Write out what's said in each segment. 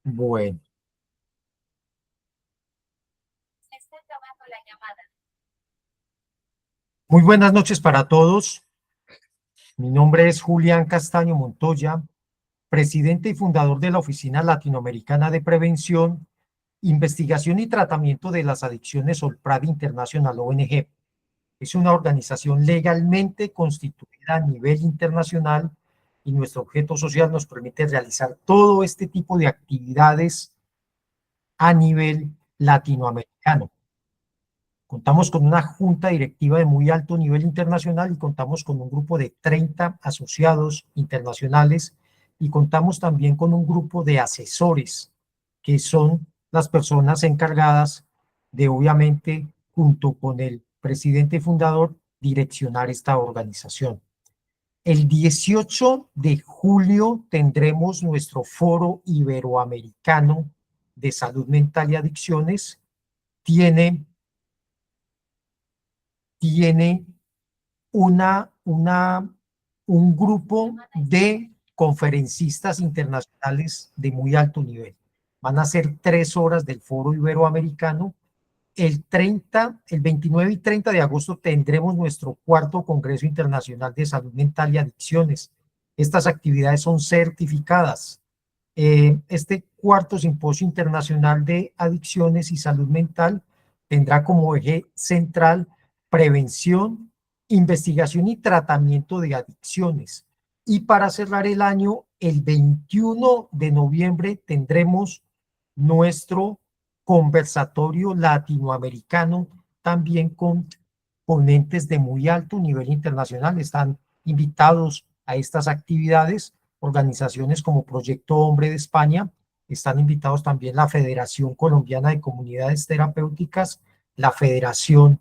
Bueno, muy buenas noches para todos. Mi nombre es Julián Castaño Montoya, presidente y fundador de la Oficina Latinoamericana de Prevención, Investigación y Tratamiento de las Adicciones Olprad International ONG. Es una organización legalmente constituida a nivel internacional y nuestro objeto social nos permite realizar todo este tipo de actividades a nivel latinoamericano. Contamos con una junta directiva de muy alto nivel internacional y contamos con un grupo de 30 asociados internacionales y contamos también con un grupo de asesores, que son las personas encargadas de, obviamente, junto con el presidente fundador, direccionar esta organización. El 18 de julio tendremos nuestro foro iberoamericano de salud mental y adicciones. Tiene tiene un grupo de conferencistas internacionales de muy alto nivel. Van a ser 3 horas del Foro Iberoamericano. El 29 y 30 de agosto tendremos nuestro cuarto Congreso Internacional de Salud Mental y Adicciones. Estas actividades son certificadas. Este cuarto Simposio Internacional de Adicciones y Salud Mental tendrá como eje central prevención, investigación y tratamiento de adicciones. Y para cerrar el año, el 21 de noviembre tendremos nuestro conversatorio latinoamericano, también con ponentes de muy alto nivel internacional. Están invitados a estas actividades organizaciones como Proyecto Hombre de España, están invitados también la Federación Colombiana de Comunidades Terapéuticas, la Federación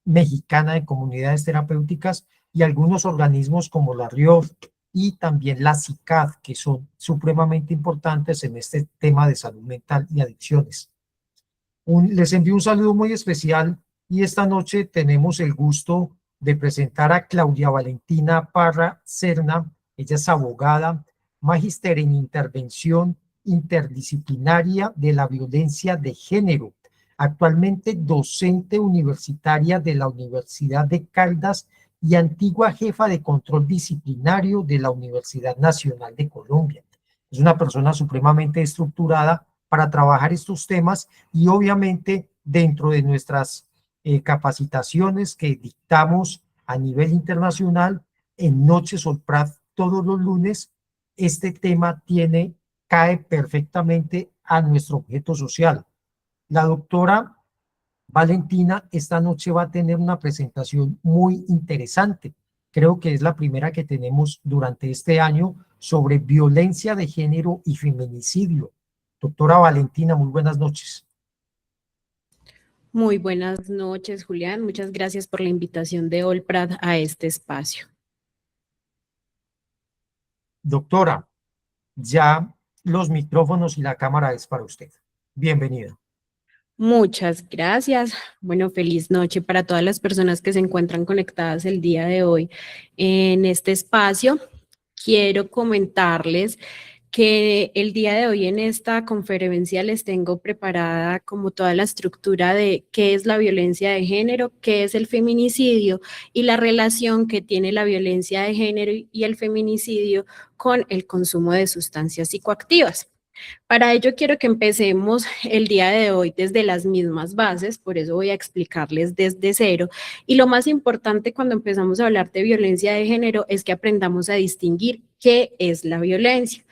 Mexicana de Comunidades Terapéuticas y algunos organismos como la RIOF y también la CICAD, que son supremamente importantes en este tema de salud mental y adicciones. Les envío un saludo muy especial y esta noche tenemos el gusto de presentar a Claudia Valentina Parra Serna. Ella es abogada, magíster en intervención interdisciplinaria de la violencia de género, actualmente docente universitaria de la Universidad de Caldas y antigua jefa de control disciplinario de la Universidad Nacional de Colombia. Es una persona supremamente estructurada para trabajar estos temas y obviamente dentro de nuestras capacitaciones que dictamos a nivel internacional en Noches Olprat todos los lunes, este tema cae perfectamente a nuestro objeto social. La doctora Valentina esta noche va a tener una presentación muy interesante. Creo que es la primera que tenemos durante este año sobre violencia de género y feminicidio. Doctora Valentina, muy buenas noches. Muy buenas noches, Julián. Muchas gracias por la invitación de Olprad a este espacio. Doctora, ya los micrófonos y la cámara es para usted. Bienvenida. Muchas gracias. Bueno, feliz noche para todas las personas que se encuentran conectadas el día de hoy en este espacio. Quiero comentarles que el día de hoy en esta conferencia les tengo preparada como toda la estructura de qué es la violencia de género, qué es el feminicidio y la relación que tiene la violencia de género y el feminicidio con el consumo de sustancias psicoactivas. Para ello quiero que empecemos el día de hoy desde las mismas bases, por eso voy a explicarles desde cero. Y lo más importante cuando empezamos a hablar de violencia de género es que aprendamos a distinguir qué es la violencia.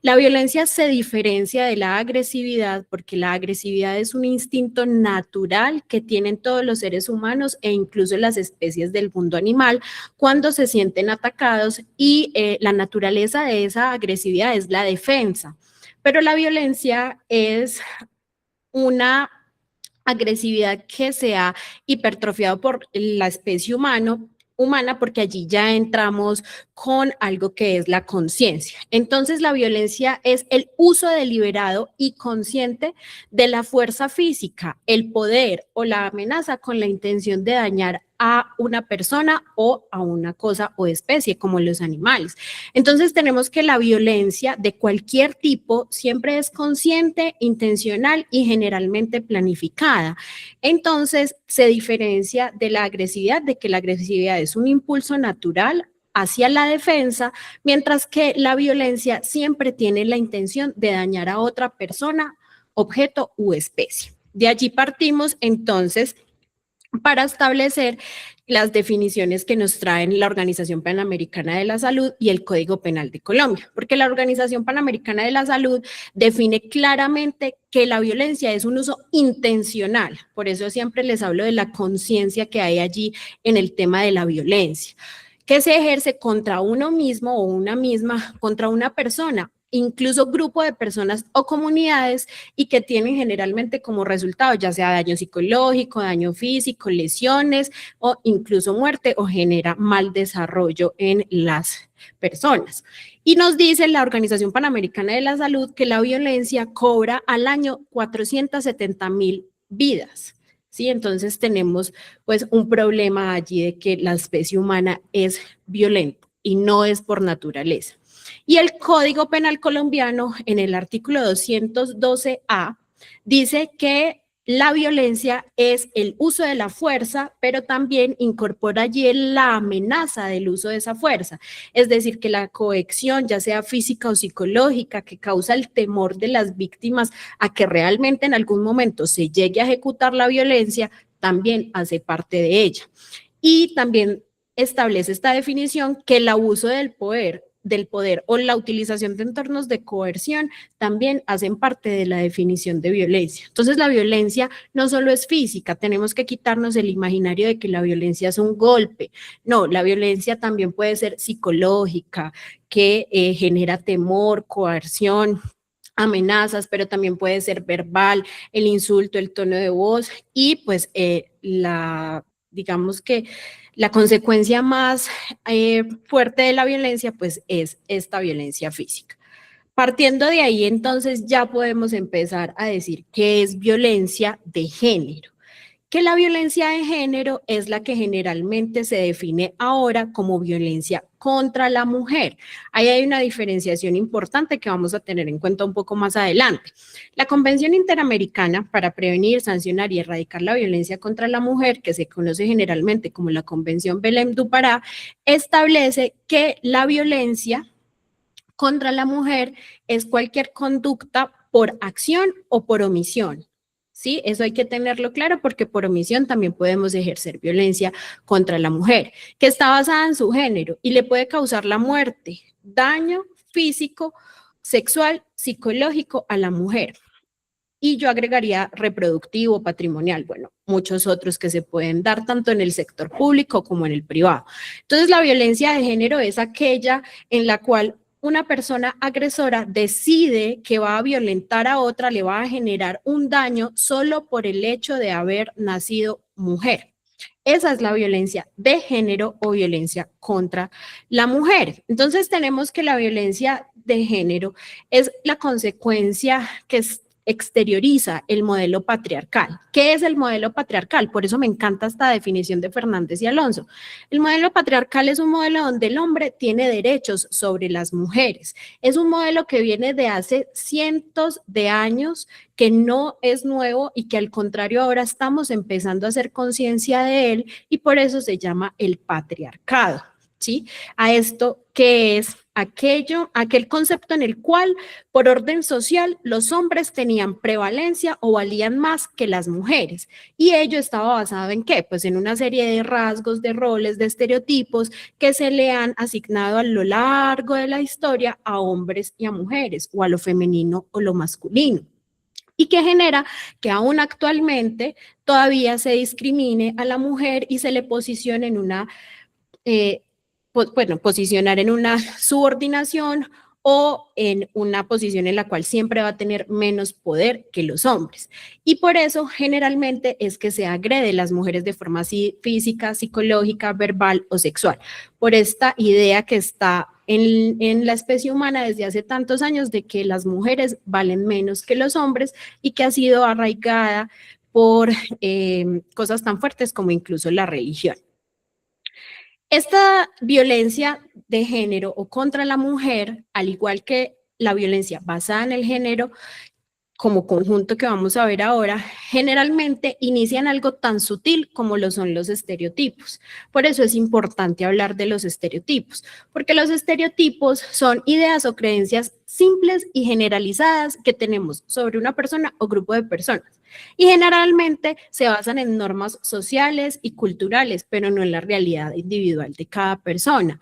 La violencia se diferencia de la agresividad porque la agresividad es un instinto natural que tienen todos los seres humanos e incluso las especies del mundo animal cuando se sienten atacados y la naturaleza de esa agresividad es la defensa. Pero la violencia es una agresividad que se ha hipertrofiado por la especie humana porque allí ya entramos con algo que es la conciencia. Entonces la violencia es el uso deliberado y consciente de la fuerza física, el poder o la amenaza con la intención de dañar a una persona o a una cosa o especie, como los animales. Entonces tenemos que la violencia de cualquier tipo siempre es consciente, intencional y generalmente planificada. Entonces se diferencia de la agresividad, de que la agresividad es un impulso natural hacia la defensa, mientras que la violencia siempre tiene la intención de dañar a otra persona, objeto u especie. De allí partimos entonces para establecer las definiciones que nos traen la Organización Panamericana de la Salud y el Código Penal de Colombia, porque la Organización Panamericana de la Salud define claramente que la violencia es un uso intencional, por eso siempre les hablo de la conciencia que hay allí en el tema de la violencia, que se ejerce contra uno mismo o una misma, contra una persona, incluso grupo de personas o comunidades, y que tienen generalmente como resultado ya sea daño psicológico, daño físico, lesiones o incluso muerte, o genera mal desarrollo en las personas. Y nos dice la Organización Panamericana de la Salud que la violencia cobra al año 470,000 vidas. ¿Sí? Entonces tenemos pues un problema allí de que la especie humana es violenta y no es por naturaleza. Y el Código Penal colombiano, en el artículo 212A, dice que la violencia es el uso de la fuerza, pero también incorpora allí la amenaza del uso de esa fuerza. Es decir, que la coacción, ya sea física o psicológica, que causa el temor de las víctimas a que realmente en algún momento se llegue a ejecutar la violencia, también hace parte de ella. Y también establece esta definición que el abuso del poder o la utilización de entornos de coerción también hacen parte de la definición de violencia. Entonces la violencia no solo es física, tenemos que quitarnos el imaginario de que la violencia es un golpe. No, la violencia también puede ser psicológica, que genera temor, coerción, amenazas, pero también puede ser verbal, el insulto, el tono de voz y pues digamos que la consecuencia más fuerte de la violencia pues es esta violencia física. Partiendo de ahí, entonces ya podemos empezar a decir qué es violencia de género. Que la violencia de género es la que generalmente se define ahora como violencia contra la mujer. Ahí hay una diferenciación importante que vamos a tener en cuenta un poco más adelante. La Convención Interamericana para Prevenir, Sancionar y Erradicar la Violencia contra la Mujer, que se conoce generalmente como la Convención Belém do Pará, establece que la violencia contra la mujer es cualquier conducta por acción o por omisión. ¿Sí? Eso hay que tenerlo claro porque por omisión también podemos ejercer violencia contra la mujer, que está basada en su género y le puede causar la muerte, daño físico, sexual, psicológico a la mujer. Y yo agregaría reproductivo, patrimonial, bueno, muchos otros que se pueden dar tanto en el sector público como en el privado. Entonces, la violencia de género es aquella en la cual una persona agresora decide que va a violentar a otra, le va a generar un daño solo por el hecho de haber nacido mujer. Esa es la violencia de género o violencia contra la mujer. Entonces tenemos que la violencia de género es la consecuencia que exterioriza el modelo patriarcal. ¿Qué es el modelo patriarcal? Por eso me encanta esta definición de Fernández y Alonso. El modelo patriarcal es un modelo donde el hombre tiene derechos sobre las mujeres. Es un modelo que viene de hace cientos de años, que no es nuevo y que al contrario ahora estamos empezando a hacer conciencia de él y por eso se llama el patriarcado. ¿Sí? A esto que es aquel concepto en el cual por orden social los hombres tenían prevalencia o valían más que las mujeres y ello estaba basado en ¿qué? Pues en una serie de rasgos, de roles, de estereotipos que se le han asignado a lo largo de la historia a hombres y a mujeres o a lo femenino o lo masculino. Y que genera que aún actualmente todavía se discrimine a la mujer y se le posicione en una posicionar en una subordinación o en una posición en la cual siempre va a tener menos poder que los hombres. Y por eso generalmente es que se agrede a las mujeres de forma física, psicológica, verbal o sexual, por esta idea que está en la especie humana desde hace tantos años de que las mujeres valen menos que los hombres y que ha sido arraigada por cosas tan fuertes como incluso la religión. Esta violencia de género o contra la mujer, al igual que la violencia basada en el género, como conjunto que vamos a ver ahora, generalmente inician algo tan sutil como lo son los estereotipos. Por eso es importante hablar de los estereotipos, porque los estereotipos son ideas o creencias simples y generalizadas que tenemos sobre una persona o grupo de personas. Y generalmente se basan en normas sociales y culturales, pero no en la realidad individual de cada persona.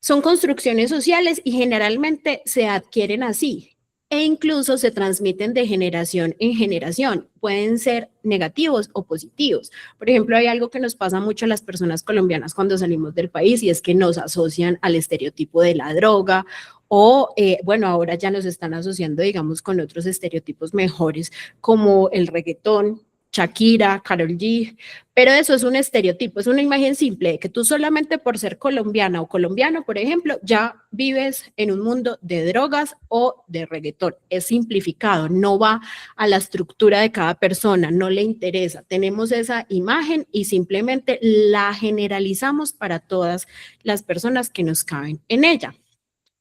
Son construcciones sociales y generalmente se adquieren así e incluso se transmiten de generación en generación. Pueden ser negativos o positivos. Por ejemplo, hay algo que nos pasa mucho a las personas colombianas cuando salimos del país y es que nos asocian al estereotipo de la droga o, bueno, ahora ya nos están asociando, digamos, con otros estereotipos mejores como el reggaetón, Shakira, Karol G, pero eso es un estereotipo, es una imagen simple de que tú solamente por ser colombiana o colombiano, por ejemplo, ya vives en un mundo de drogas o de reggaetón. Es simplificado, no va a la estructura de cada persona, no le interesa. Tenemos esa imagen y simplemente la generalizamos para todas las personas que nos caben en ella.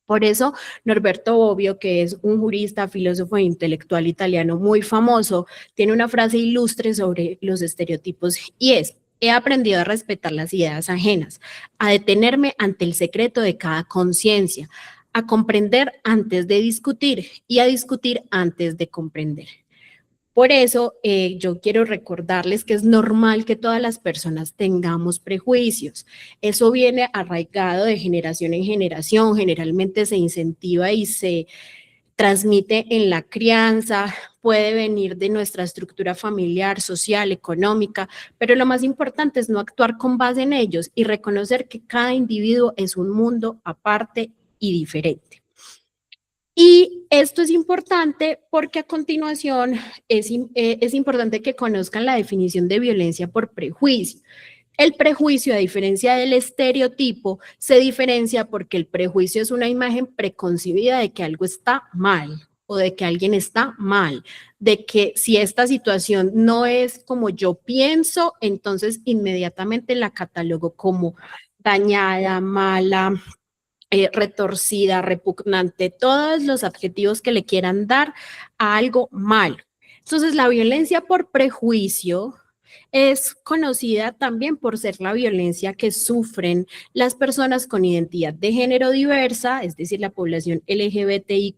Por eso, Norberto Bobbio, que es un jurista, filósofo e intelectual italiano muy famoso, tiene una frase ilustre sobre los estereotipos y es: he aprendido a respetar las ideas ajenas, a detenerme ante el secreto de cada conciencia, a comprender antes de discutir y a discutir antes de comprender. Por eso, yo quiero recordarles que es normal que todas las personas tengamos prejuicios. Eso viene arraigado de generación en generación, generalmente se incentiva y se transmite en la crianza, puede venir de nuestra estructura familiar, social, económica, pero lo más importante es no actuar con base en ellos y reconocer que cada individuo es un mundo aparte y diferente. Y esto es importante porque a continuación es importante que conozcan la definición de violencia por prejuicio. El prejuicio, a diferencia del estereotipo, se diferencia porque el prejuicio es una imagen preconcebida de que algo está mal o de que alguien está mal, de que si esta situación no es como yo pienso, entonces inmediatamente la catalogo como dañada, mala, retorcida, repugnante, todos los adjetivos que le quieran dar a algo malo. Entonces, la violencia por prejuicio es conocida también por ser la violencia que sufren las personas con identidad de género diversa, es decir, la población LGBTIQ+,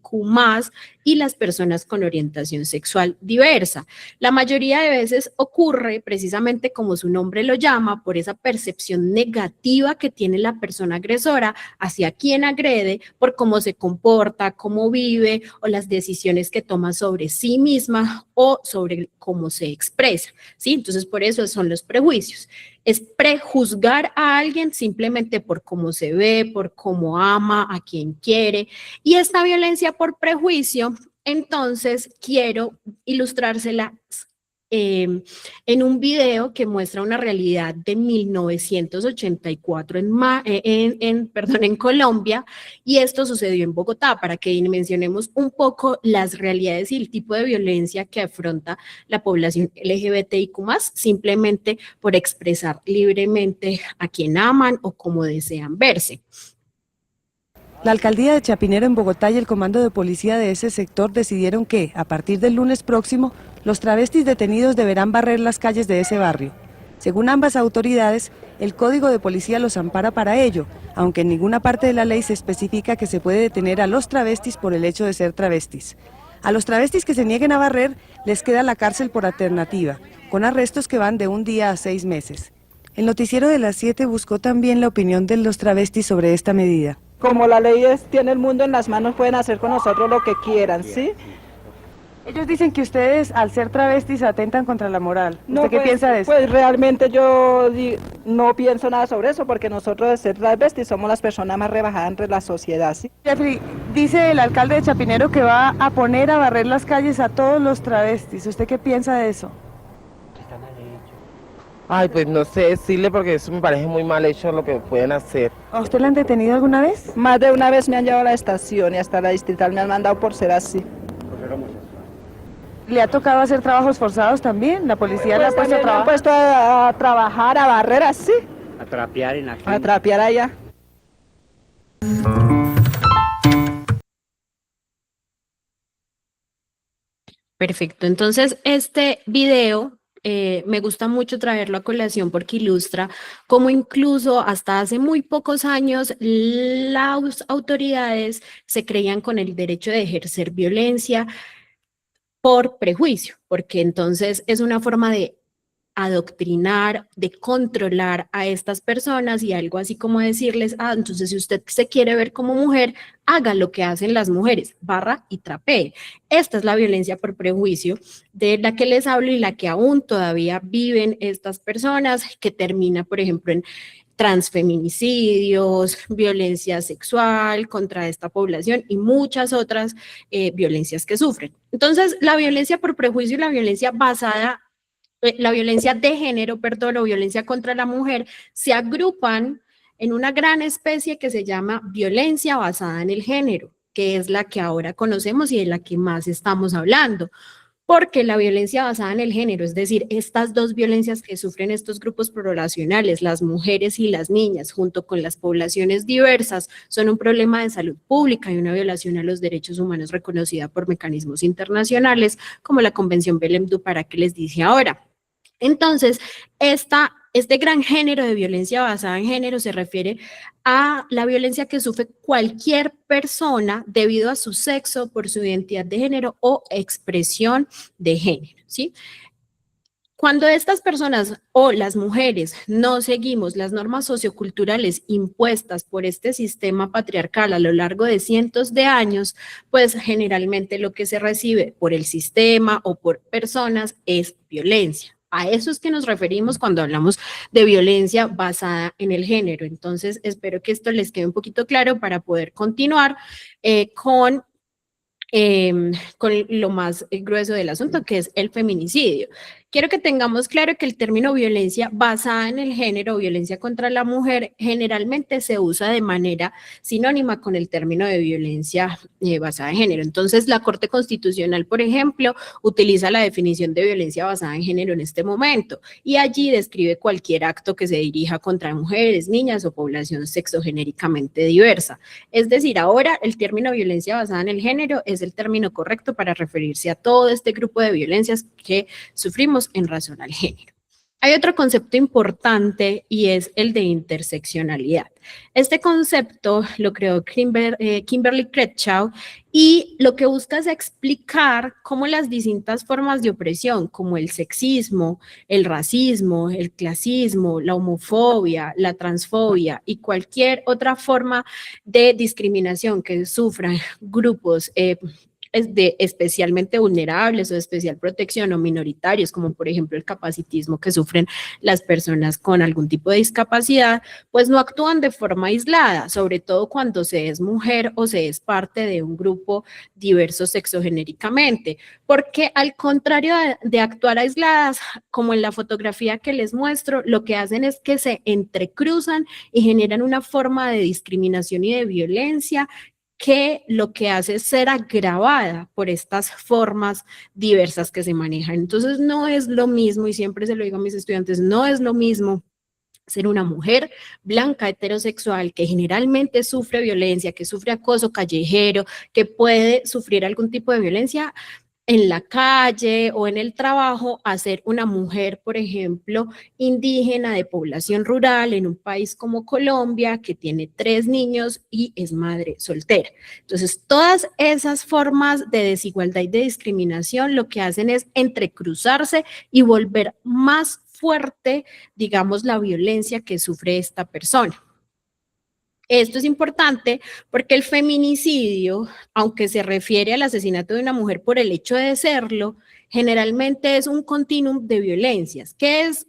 y las personas con orientación sexual diversa. La mayoría de veces ocurre precisamente como su nombre lo llama, por esa percepción negativa que tiene la persona agresora hacia quien agrede, por cómo se comporta, cómo vive o las decisiones que toma sobre sí misma o sobre cómo se expresa, ¿sí? Entonces, por eso son los prejuicios. Es prejuzgar a alguien simplemente por cómo se ve, por cómo ama, a quien quiere. Y esta violencia por prejuicio, entonces, quiero ilustrársela en un video que muestra una realidad de 1984 en Colombia, y esto sucedió en Bogotá, para que dimensionemos un poco las realidades y el tipo de violencia que afronta la población LGBTIQ+, simplemente por expresar libremente a quien aman o cómo desean verse. La alcaldía de Chapinero en Bogotá y el comando de policía de ese sector decidieron que, a partir del lunes próximo, los travestis detenidos deberán barrer las calles de ese barrio. Según ambas autoridades, el Código de Policía los ampara para ello, aunque en ninguna parte de la ley se especifica que se puede detener a los travestis por el hecho de ser travestis. A los travestis que se nieguen a barrer les queda la cárcel por alternativa, con arrestos que van de 1 día a 6 meses. El noticiero de las 7 buscó también la opinión de los travestis sobre esta medida. Como la ley tiene el mundo en las manos, pueden hacer con nosotros lo que quieran, ¿sí? Ellos dicen que ustedes, al ser travestis, atentan contra la moral. ¿Usted qué piensa de eso? Pues realmente yo no pienso nada sobre eso, porque nosotros de ser travestis somos las personas más rebajadas entre la sociedad, ¿sí? Jeffrey, dice el alcalde de Chapinero que va a poner a barrer las calles a todos los travestis. ¿Usted qué piensa de eso? Ay, pues no sé decirle porque eso me parece muy mal hecho lo que pueden hacer. ¿A usted la han detenido alguna vez? Más de una vez me han llevado a la estación y hasta la distrital me han mandado por ser así. ¿Le ha tocado hacer trabajos forzados también? ¿La policía le ha puesto a Me han trabajar? puesto a trabajar, a barrer así. trapear en la A trapear allá. Perfecto. Entonces, este video me gusta mucho traerlo a colación porque ilustra cómo incluso hasta hace muy pocos años las autoridades se creían con el derecho de ejercer violencia por prejuicio, porque entonces es una forma de adoctrinar, de controlar a estas personas y algo así como decirles, ah, entonces si usted se quiere ver como mujer, haga lo que hacen las mujeres, barra y trapee. Esta es la violencia por prejuicio de la que les hablo y la que aún todavía viven estas personas, que termina, por ejemplo, en transfeminicidios, violencia sexual contra esta población y muchas otras violencias que sufren. Entonces, la violencia por prejuicio y la violencia de género, perdón, o violencia contra la mujer, se agrupan en una gran especie que se llama violencia basada en el género, que es la que ahora conocemos y de la que más estamos hablando. Porque la violencia basada en el género, es decir, estas dos violencias que sufren estos grupos poblacionales, las mujeres y las niñas, junto con las poblaciones diversas, son un problema de salud pública y una violación a los derechos humanos reconocida por mecanismos internacionales, como la Convención Belém do Pará que les dije ahora. Entonces, este gran género de violencia basada en género se refiere a la violencia que sufre cualquier persona debido a su sexo, por su identidad de género o expresión de género, ¿sí? Cuando estas personas o las mujeres no seguimos las normas socioculturales impuestas por este sistema patriarcal a lo largo de cientos de años, pues generalmente lo que se recibe por el sistema o por personas es violencia. A eso es que nos referimos cuando hablamos de violencia basada en el género. Entonces, espero que esto les quede un poquito claro para poder continuar con lo más grueso del asunto, que es el feminicidio. Quiero que tengamos claro que el término violencia basada en el género, violencia contra la mujer, generalmente se usa de manera sinónima con el término de violencia basada en género. Entonces, la Corte Constitucional, por ejemplo, utiliza la definición de violencia basada en género en este momento y allí describe cualquier acto que se dirija contra mujeres, niñas o población sexogenéricamente diversa. Es decir, ahora el término violencia basada en el género es el término correcto para referirse a todo este grupo de violencias que sufrimos en razón al género. Hay otro concepto importante y es el de interseccionalidad. Este concepto lo creó Kimberly Crenshaw y lo que busca es explicar cómo las distintas formas de opresión, como el sexismo, el racismo, el clasismo, la homofobia, la transfobia y cualquier otra forma de discriminación que sufran grupos especialmente vulnerables o de especial protección o minoritarios, como por ejemplo el capacitismo que sufren las personas con algún tipo de discapacidad, pues no actúan de forma aislada, sobre todo cuando se es mujer o se es parte de un grupo diverso sexogenéricamente, porque al contrario de actuar aisladas, como en la fotografía que les muestro, lo que hacen es que se entrecruzan y generan una forma de discriminación y de violencia que lo que hace es ser agravada por estas formas diversas que se manejan. Entonces no es lo mismo, y siempre se lo digo a mis estudiantes, no es lo mismo ser una mujer blanca heterosexual que generalmente sufre violencia, que sufre acoso callejero, que puede sufrir algún tipo de violencia en la calle o en el trabajo, a ser una mujer, por ejemplo, indígena de población rural en un país como Colombia, que tiene 3 niños y es madre soltera. Entonces, todas esas formas de desigualdad y de discriminación lo que hacen es entrecruzarse y volver más fuerte, digamos, la violencia que sufre esta persona. Esto es importante porque el feminicidio, aunque se refiere al asesinato de una mujer por el hecho de serlo, generalmente es un continuum de violencias.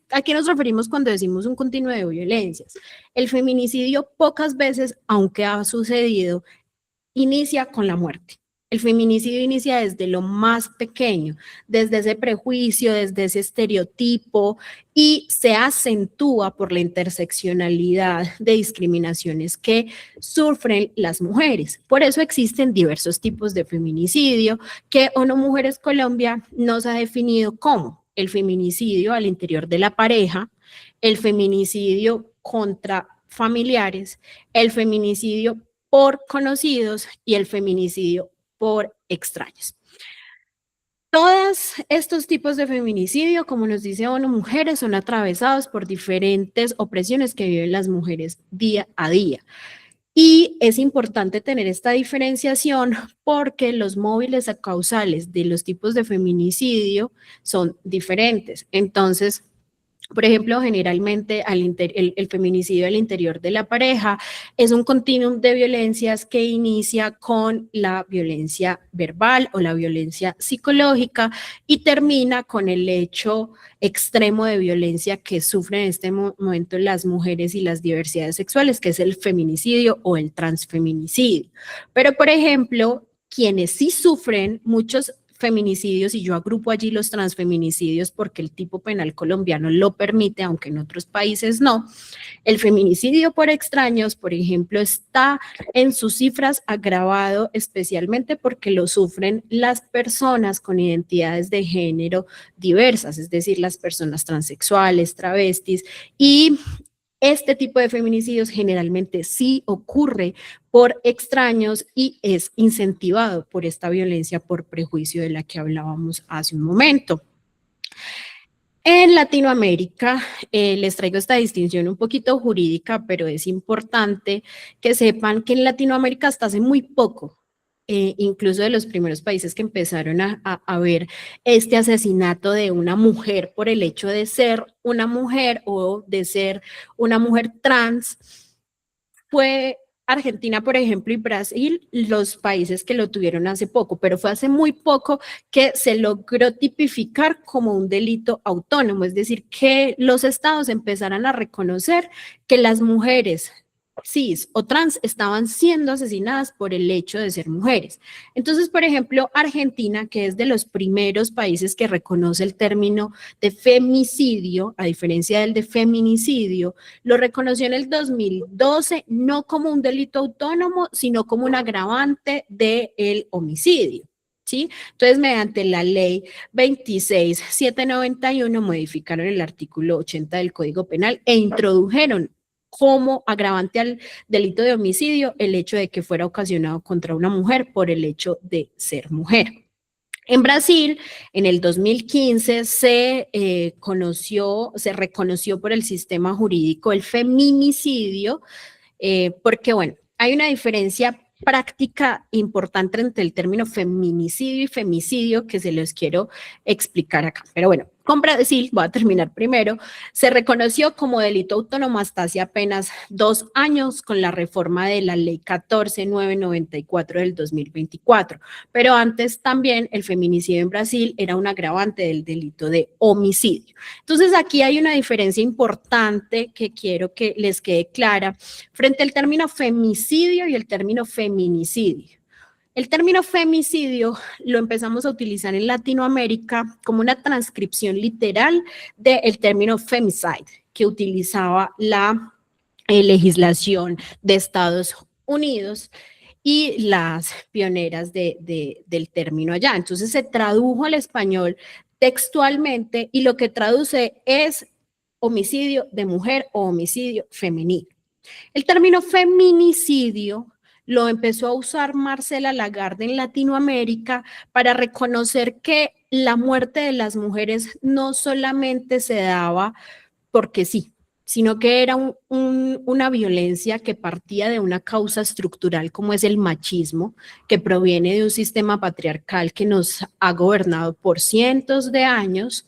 ¿A qué nos referimos cuando decimos un continuum de violencias? El feminicidio pocas veces, aunque ha sucedido, inicia con la muerte. El feminicidio inicia desde lo más pequeño, desde ese prejuicio, desde ese estereotipo y se acentúa por la interseccionalidad de discriminaciones que sufren las mujeres. Por eso existen diversos tipos de feminicidio que ONU Mujeres Colombia nos ha definido como el feminicidio al interior de la pareja, el feminicidio contra familiares, el feminicidio por conocidos y el feminicidio por extraños. Todos estos tipos de feminicidio, como nos dice ONU Mujeres, son atravesados por diferentes opresiones que viven las mujeres día a día. Y es importante tener esta diferenciación porque los móviles causales de los tipos de feminicidio son diferentes. Entonces, por ejemplo, generalmente el feminicidio al interior de la pareja es un continuum de violencias que inicia con la violencia verbal o la violencia psicológica y termina con el hecho extremo de violencia que sufren en este momento las mujeres y las diversidades sexuales, que es el feminicidio o el transfeminicidio. Pero, por ejemplo, quienes sí sufren muchos feminicidios, y yo agrupo allí los transfeminicidios porque el tipo penal colombiano lo permite, aunque en otros países no. El feminicidio por extraños, por ejemplo, está en sus cifras agravado especialmente porque lo sufren las personas con identidades de género diversas, es decir, las personas transexuales, travestis, y este tipo de feminicidios generalmente sí ocurre por extraños y es incentivado por esta violencia por prejuicio de la que hablábamos hace un momento. En Latinoamérica, les traigo esta distinción un poquito jurídica, pero es importante que sepan que en Latinoamérica hasta hace muy poco, incluso de los primeros países que empezaron a ver este asesinato de una mujer por el hecho de ser una mujer o de ser una mujer trans, fue Argentina, por ejemplo, y Brasil, los países que lo tuvieron hace poco, pero fue hace muy poco que se logró tipificar como un delito autónomo, es decir, que los estados empezaran a reconocer que las mujeres cis o trans estaban siendo asesinadas por el hecho de ser mujeres. Entonces, por ejemplo, Argentina, que es de los primeros países que reconoce el término de femicidio, a diferencia del de feminicidio, lo reconoció en el 2012 no como un delito autónomo, sino como un agravante del homicidio. ¿Sí? Entonces, mediante la ley 26.791 modificaron el artículo 80 del Código Penal e introdujeron como agravante al delito de homicidio el hecho de que fuera ocasionado contra una mujer por el hecho de ser mujer. En Brasil, en el 2015 se reconoció por el sistema jurídico el feminicidio, porque bueno, hay una diferencia práctica importante entre el término feminicidio y femicidio que se los quiero explicar acá. Pero bueno, con Brasil, voy a terminar primero, se reconoció como delito autónomo hasta hace apenas 2 años con la reforma de la ley 14.994 del 2024, pero antes también el feminicidio en Brasil era un agravante del delito de homicidio. Entonces aquí hay una diferencia importante que quiero que les quede clara frente al término femicidio y el término feminicidio. El término femicidio lo empezamos a utilizar en Latinoamérica como una transcripción literal del término femicide, que utilizaba la legislación de Estados Unidos y las pioneras del término allá. Entonces se tradujo al español textualmente y lo que traduce es homicidio de mujer o homicidio femenino. El término feminicidio lo empezó a usar Marcela Lagarde en Latinoamérica para reconocer que la muerte de las mujeres no solamente se daba porque sí, sino que era una violencia que partía de una causa estructural como es el machismo, que proviene de un sistema patriarcal que nos ha gobernado por cientos de años,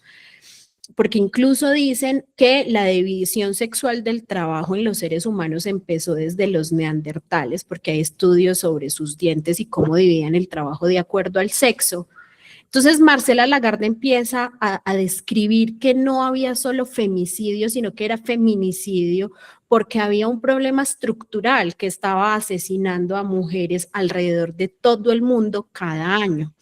porque incluso dicen que la división sexual del trabajo en los seres humanos empezó desde los neandertales, porque hay estudios sobre sus dientes y cómo dividían el trabajo de acuerdo al sexo. Entonces, Marcela Lagarde empieza a describir que no había solo femicidio, sino que era feminicidio, porque había un problema estructural que estaba asesinando a mujeres alrededor de todo el mundo cada año.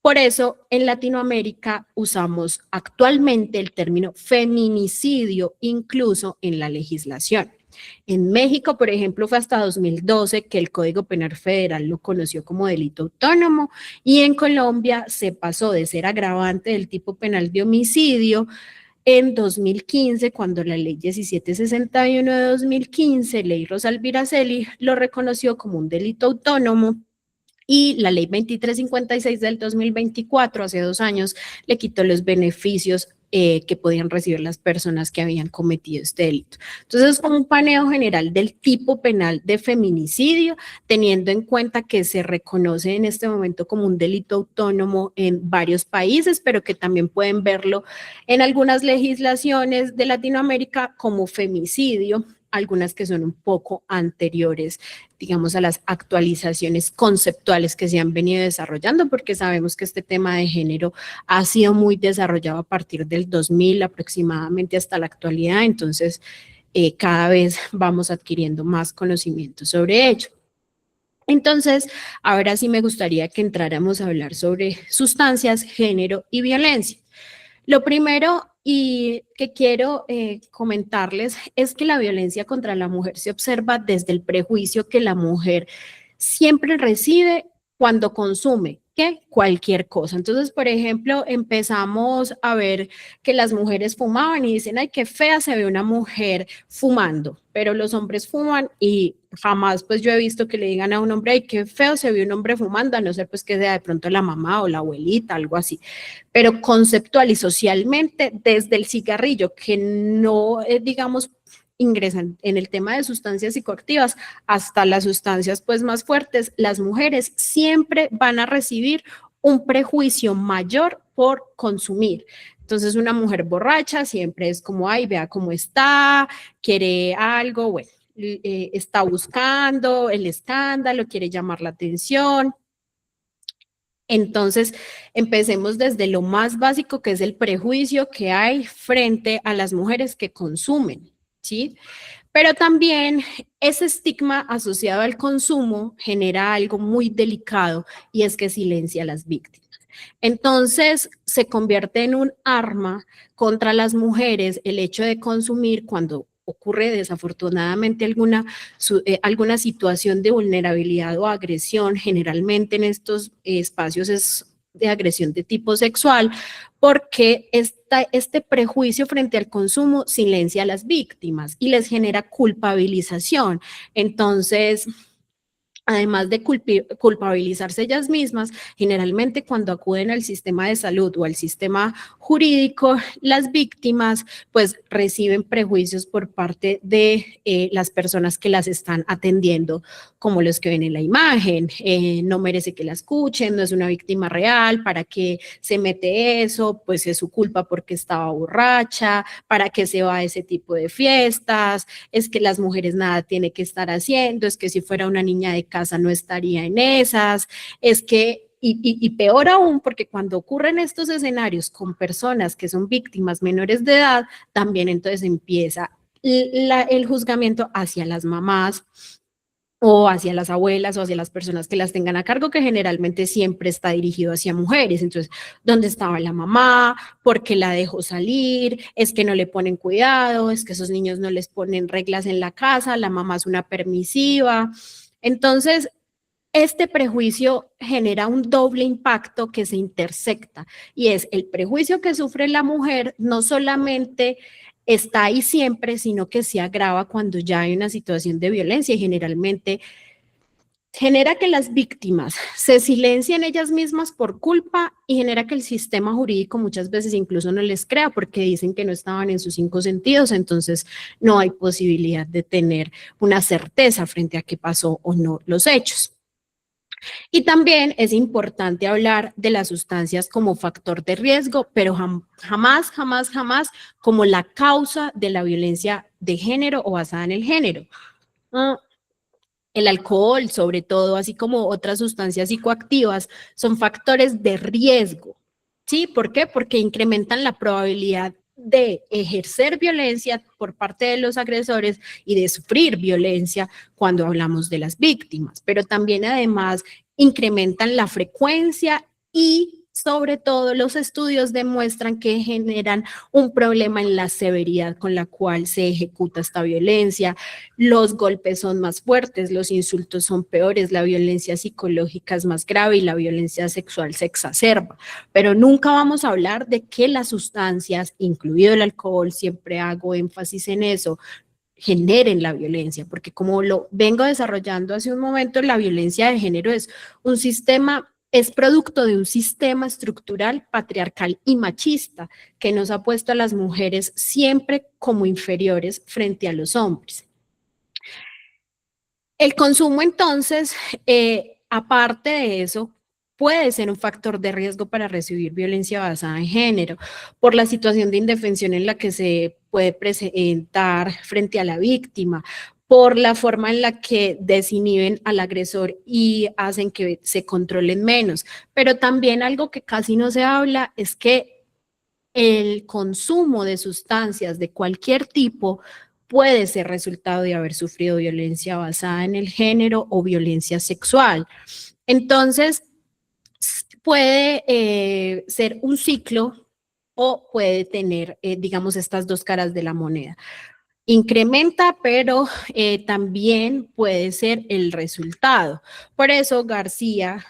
Por eso, en Latinoamérica usamos actualmente el término feminicidio, incluso en la legislación. En México, por ejemplo, fue hasta 2012 que el Código Penal Federal lo conoció como delito autónomo y en Colombia se pasó de ser agravante del tipo penal de homicidio en 2015, cuando la ley 1761 de 2015, ley Rosalvira-Celi, lo reconoció como un delito autónomo, y la ley 2356 del 2024, hace 2 años, le quitó los beneficios que podían recibir las personas que habían cometido este delito. Entonces, como un paneo general del tipo penal de feminicidio, teniendo en cuenta que se reconoce en este momento como un delito autónomo en varios países, pero que también pueden verlo en algunas legislaciones de Latinoamérica como femicidio, algunas que son un poco anteriores, digamos, a las actualizaciones conceptuales que se han venido desarrollando, porque sabemos que este tema de género ha sido muy desarrollado a partir del 2000 aproximadamente hasta la actualidad, entonces cada vez vamos adquiriendo más conocimiento sobre ello. Entonces, ahora sí me gustaría que entráramos a hablar sobre sustancias, género y violencia. Lo primero y que quiero comentarles es que la violencia contra la mujer se observa desde el prejuicio que la mujer siempre recibe cuando consume, ¿qué? Cualquier cosa. Entonces, por ejemplo, empezamos a ver que las mujeres fumaban y dicen, ay, qué fea se ve una mujer fumando, pero los hombres fuman y jamás pues yo he visto que le digan a un hombre, ay, qué feo se ve un hombre fumando, a no ser pues que sea de pronto la mamá o la abuelita, algo así. Pero conceptual y socialmente, desde el cigarrillo, que no, digamos, ingresan en el tema de sustancias psicoactivas hasta las sustancias pues más fuertes, las mujeres siempre van a recibir un prejuicio mayor por consumir. Entonces una mujer borracha siempre es como, ay, vea cómo está, quiere algo, bueno, está buscando el escándalo, quiere llamar la atención. Entonces, empecemos desde lo más básico, que es el prejuicio que hay frente a las mujeres que consumen, ¿sí? Pero también ese estigma asociado al consumo genera algo muy delicado y es que silencia a las víctimas. Entonces, se convierte en un arma contra las mujeres el hecho de consumir cuando ocurre desafortunadamente alguna situación de vulnerabilidad o agresión, generalmente en estos espacios es de agresión de tipo sexual, porque este prejuicio frente al consumo silencia a las víctimas y les genera culpabilización. Entonces, además de culpabilizarse ellas mismas, generalmente cuando acuden al sistema de salud o al sistema jurídico, las víctimas pues reciben prejuicios por parte de las personas que las están atendiendo, como los que ven en la imagen, no merece que la escuchen, no es una víctima real, ¿para qué se mete eso? Pues es su culpa porque estaba borracha, ¿para qué se va a ese tipo de fiestas? Es que las mujeres nada tiene que estar haciendo, es que si fuera una niña de casa no estaría en esas, es que, y peor aún, porque cuando ocurren estos escenarios con personas que son víctimas menores de edad, también entonces empieza el juzgamiento hacia las mamás o hacia las abuelas o hacia las personas que las tengan a cargo, que generalmente siempre está dirigido hacia mujeres. Entonces, ¿dónde estaba la mamá? ¿Por qué la dejó salir? Es que no le ponen cuidado, es que esos niños no les ponen reglas en la casa, la mamá es una permisiva. Entonces, este prejuicio genera un doble impacto que se intersecta y es el prejuicio que sufre la mujer, no solamente está ahí siempre, sino que se agrava cuando ya hay una situación de violencia y generalmente genera que las víctimas se silencien ellas mismas por culpa y genera que el sistema jurídico muchas veces incluso no les crea porque dicen que no estaban en sus 5 sentidos, entonces no hay posibilidad de tener una certeza frente a qué pasó o no los hechos. Y también es importante hablar de las sustancias como factor de riesgo, pero jamás como la causa de la violencia de género o basada en el género. El alcohol, sobre todo, así como otras sustancias psicoactivas, son factores de riesgo. ¿Sí? ¿Por qué? Porque incrementan la probabilidad de ejercer violencia por parte de los agresores y de sufrir violencia cuando hablamos de las víctimas, pero también además incrementan la frecuencia y Sobre todo, los estudios demuestran que generan un problema en la severidad con la cual se ejecuta esta violencia. Los golpes son más fuertes, los insultos son peores, la violencia psicológica es más grave y la violencia sexual se exacerba. Pero nunca vamos a hablar de que las sustancias, incluido el alcohol, siempre hago énfasis en eso, generen la violencia, porque como lo vengo desarrollando hace un momento, la violencia de género es producto de un sistema estructural patriarcal y machista que nos ha puesto a las mujeres siempre como inferiores frente a los hombres. El consumo, entonces, aparte de eso, puede ser un factor de riesgo para recibir violencia basada en género, por la situación de indefensión en la que se puede presentar frente a la víctima, por la forma en la que desinhiben al agresor y hacen que se controlen menos. Pero también algo que casi no se habla es que el consumo de sustancias de cualquier tipo puede ser resultado de haber sufrido violencia basada en el género o violencia sexual. Entonces, puede ser un ciclo o puede tener, digamos, estas dos caras de la moneda. Incrementa, pero también puede ser el resultado. Por eso García,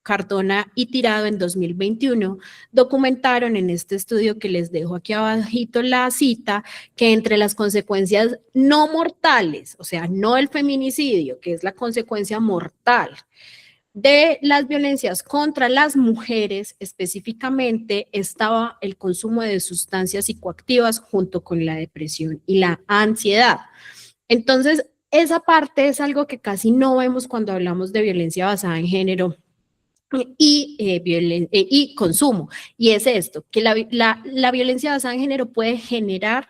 Cardona y Tirado en 2021 documentaron en este estudio que les dejo aquí abajito la cita, que entre las consecuencias no mortales, o sea, no el feminicidio, que es la consecuencia mortal, de las violencias contra las mujeres, específicamente, estaba el consumo de sustancias psicoactivas junto con la depresión y la ansiedad. Entonces, esa parte es algo que casi no vemos cuando hablamos de violencia basada en género y consumo. Y es esto, que la violencia basada en género puede generar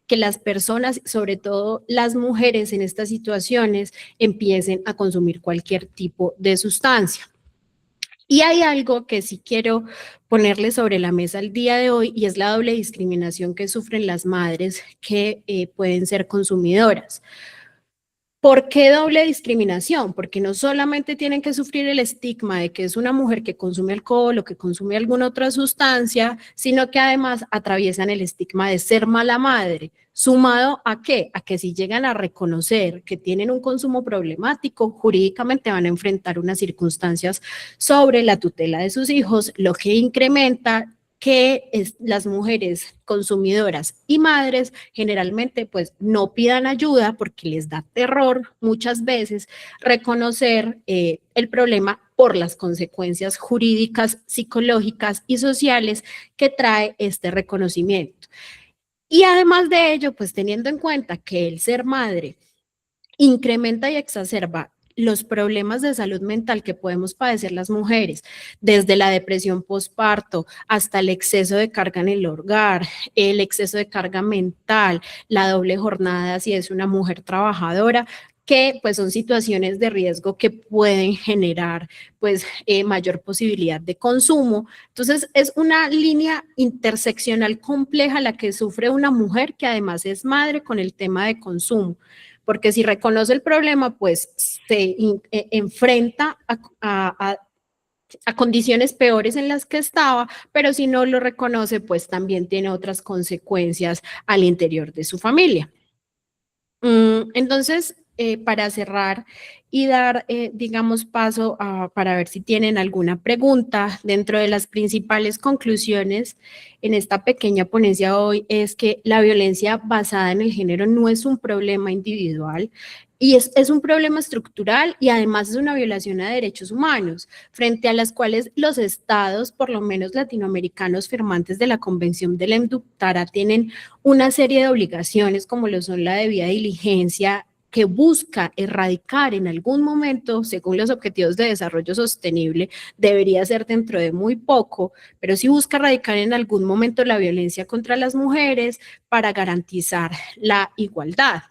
que las personas, sobre todo las mujeres en estas situaciones, empiecen a consumir cualquier tipo de sustancia. Y hay algo que sí quiero ponerle sobre la mesa el día de hoy y es la doble discriminación que sufren las madres que pueden ser consumidoras. ¿Por qué doble discriminación? Porque no solamente tienen que sufrir el estigma de que es una mujer que consume alcohol o que consume alguna otra sustancia, sino que además atraviesan el estigma de ser mala madre. ¿Sumado a qué? A que si llegan a reconocer que tienen un consumo problemático, jurídicamente van a enfrentar unas circunstancias sobre la tutela de sus hijos, lo que incrementa que las mujeres consumidoras y madres generalmente pues no pidan ayuda porque les da terror muchas veces reconocer el problema por las consecuencias jurídicas, psicológicas y sociales que trae este reconocimiento. Y además de ello, pues teniendo en cuenta que el ser madre incrementa y exacerba los problemas de salud mental que podemos padecer las mujeres, desde la depresión postparto hasta el exceso de carga en el hogar, el exceso de carga mental, la doble jornada si es una mujer trabajadora, que pues son situaciones de riesgo que pueden generar pues mayor posibilidad de consumo. Entonces es una línea interseccional compleja la que sufre una mujer que además es madre con el tema de consumo. Porque si reconoce el problema, pues se enfrenta a condiciones peores en las que estaba, pero si no lo reconoce, pues también tiene otras consecuencias al interior de su familia. Entonces, para cerrar y dar, digamos, paso para ver si tienen alguna pregunta, dentro de las principales conclusiones en esta pequeña ponencia hoy es que la violencia basada en el género no es un problema individual y es un problema estructural y además es una violación a derechos humanos, frente a las cuales los estados, por lo menos latinoamericanos firmantes de la Convención de la EMDUCTARA, tienen una serie de obligaciones como lo son la debida diligencia, que busca erradicar en algún momento, según los Objetivos de Desarrollo Sostenible, debería ser dentro de muy poco, pero sí busca erradicar en algún momento la violencia contra las mujeres para garantizar la igualdad.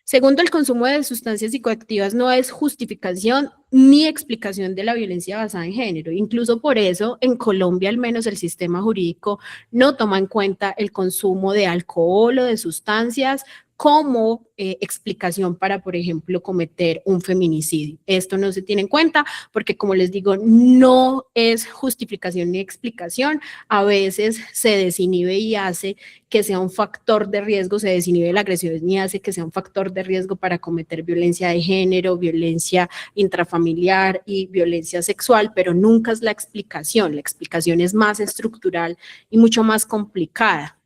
Segundo, el consumo de sustancias psicoactivas no es justificación ni explicación de la violencia basada en género. Incluso por eso, en Colombia al menos el sistema jurídico no toma en cuenta el consumo de alcohol o de sustancias como explicación para, por ejemplo, cometer un feminicidio. Esto no se tiene en cuenta porque, como les digo, no es justificación ni explicación. A veces se desinhibe y hace que sea un factor de riesgo, se desinhibe la agresión y hace que sea un factor de riesgo para cometer violencia de género, violencia intrafamiliar y violencia sexual, pero nunca es la explicación. La explicación es más estructural y mucho más complicada.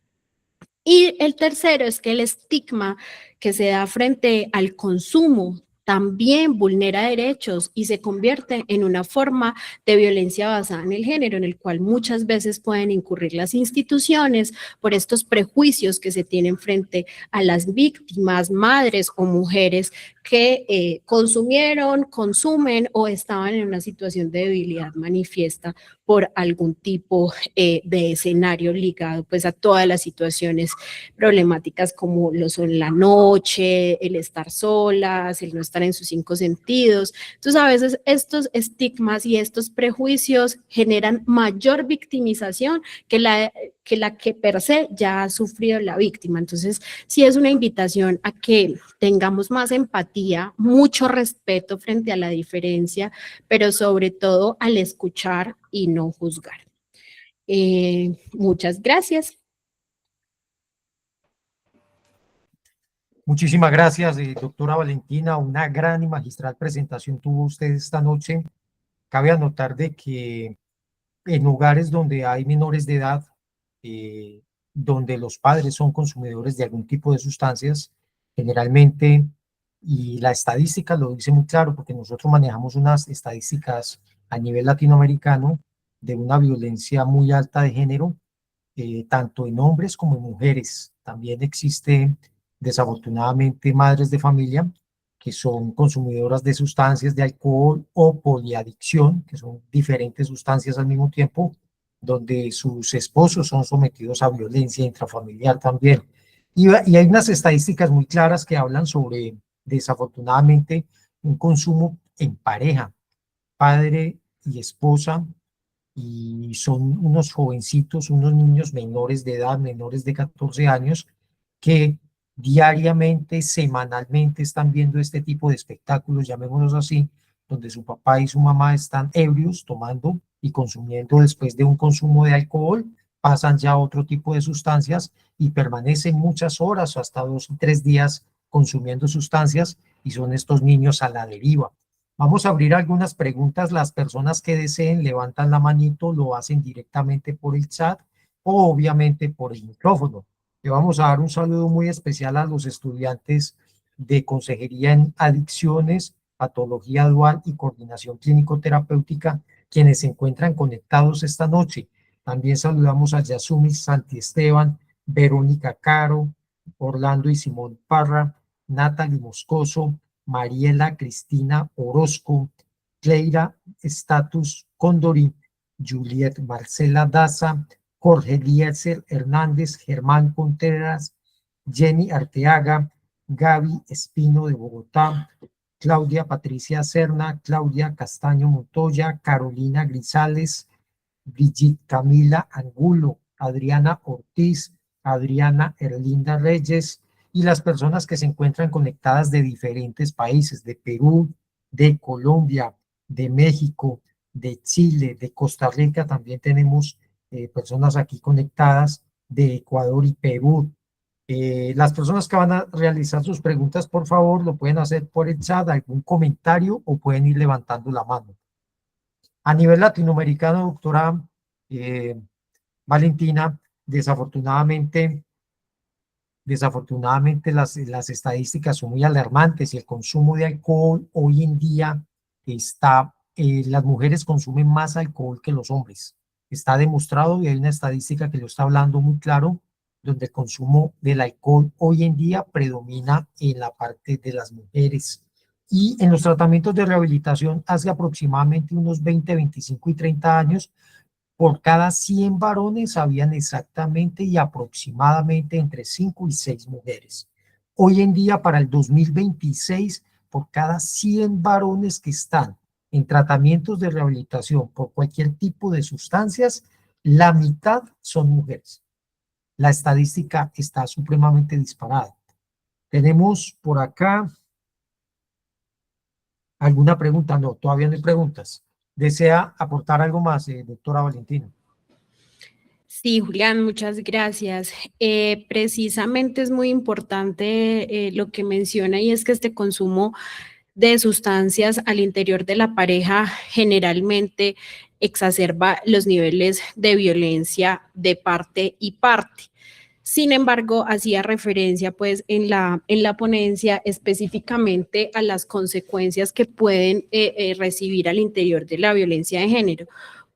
Y el tercero es que el estigma que se da frente al consumo también vulnera derechos y se convierte en una forma de violencia basada en el género, en el cual muchas veces pueden incurrir las instituciones por estos prejuicios que se tienen frente a las víctimas, madres o mujeres que consumieron, consumen o estaban en una situación de debilidad manifiesta por algún tipo de escenario ligado pues a todas las situaciones problemáticas como lo son la noche, el estar solas, el no estar en sus 5 sentidos. Entonces a veces estos estigmas y estos prejuicios generan mayor victimización que la que per se ya ha sufrido la víctima. Entonces sí es una invitación a que tengamos más empatía, mucho respeto frente a la diferencia, pero sobre todo al escuchar y no juzgar. Muchas gracias. Muchísimas gracias, doctora Valentina. Una gran y magistral presentación tuvo usted esta noche. Cabe anotar de que en hogares donde hay menores de edad, donde los padres son consumidores de algún tipo de sustancias, generalmente, y la estadística lo dice muy claro, porque nosotros manejamos unas estadísticas a nivel latinoamericano de una violencia muy alta de género, tanto en hombres como en mujeres. También existe, desafortunadamente, madres de familia que son consumidoras de sustancias de alcohol o poliadicción, que son diferentes sustancias al mismo tiempo, donde sus esposos son sometidos a violencia intrafamiliar también. Y hay unas estadísticas muy claras que hablan sobre, desafortunadamente, un consumo en pareja, padre y esposa, y son unos jovencitos, unos niños menores de edad, menores de 14 años, que diariamente, semanalmente están viendo este tipo de espectáculos, llamémoslos así, donde su papá y su mamá están ebrios, tomando y consumiendo después de un consumo de alcohol, pasan ya a otro tipo de sustancias y permanecen muchas horas, hasta 2 y 3 días consumiendo sustancias, y son estos niños a la deriva. Vamos a abrir algunas preguntas. Las personas que deseen levantan la manito, lo hacen directamente por el chat o obviamente por el micrófono. Le vamos a dar un saludo muy especial a los estudiantes de Consejería en Adicciones, Patología Dual y Coordinación Clínico-Terapéutica, quienes se encuentran conectados esta noche. También saludamos a Yasumi Santi Esteban, Verónica Caro, Orlando y Simón Parra, Natalie Moscoso, Mariela Cristina Orozco, Cleira Status Condori, Juliet Marcela Daza, Jorge Eliezer Hernández, Germán Contreras, Jenny Arteaga, Gaby Espino de Bogotá, Claudia Patricia Serna, Claudia Castaño Montoya, Carolina Grisales, Brigitte Camila Angulo, Adriana Ortiz, Adriana Erlinda Reyes, y las personas que se encuentran conectadas de diferentes países, de Perú, de Colombia, de México, de Chile, de Costa Rica. También tenemos personas aquí conectadas de Ecuador y Perú. Las personas que van a realizar sus preguntas, por favor, lo pueden hacer por el chat, algún comentario, o pueden ir levantando la mano. A nivel latinoamericano, doctora Valentina, desafortunadamente las estadísticas son muy alarmantes, y el consumo de alcohol hoy en día las mujeres consumen más alcohol que los hombres. Está demostrado, y hay una estadística que lo está hablando muy claro, donde el consumo del alcohol hoy en día predomina en la parte de las mujeres. Y en los tratamientos de rehabilitación, hace aproximadamente unos 20, 25 y 30 años, por cada 100 varones habían exactamente y aproximadamente entre 5 y 6 mujeres. Hoy en día, para el 2026, por cada 100 varones que están en tratamientos de rehabilitación por cualquier tipo de sustancias, la mitad son mujeres. La estadística está supremamente disparada. Tenemos por acá alguna pregunta. No, todavía no hay preguntas. ¿Desea aportar algo más, doctora Valentina? Sí, Julián, muchas gracias. Precisamente es muy importante lo que menciona y es que este consumo de sustancias al interior de la pareja generalmente exacerba los niveles de violencia de parte y parte. Sin embargo, hacía referencia pues en la ponencia específicamente a las consecuencias que pueden recibir al interior de la violencia de género,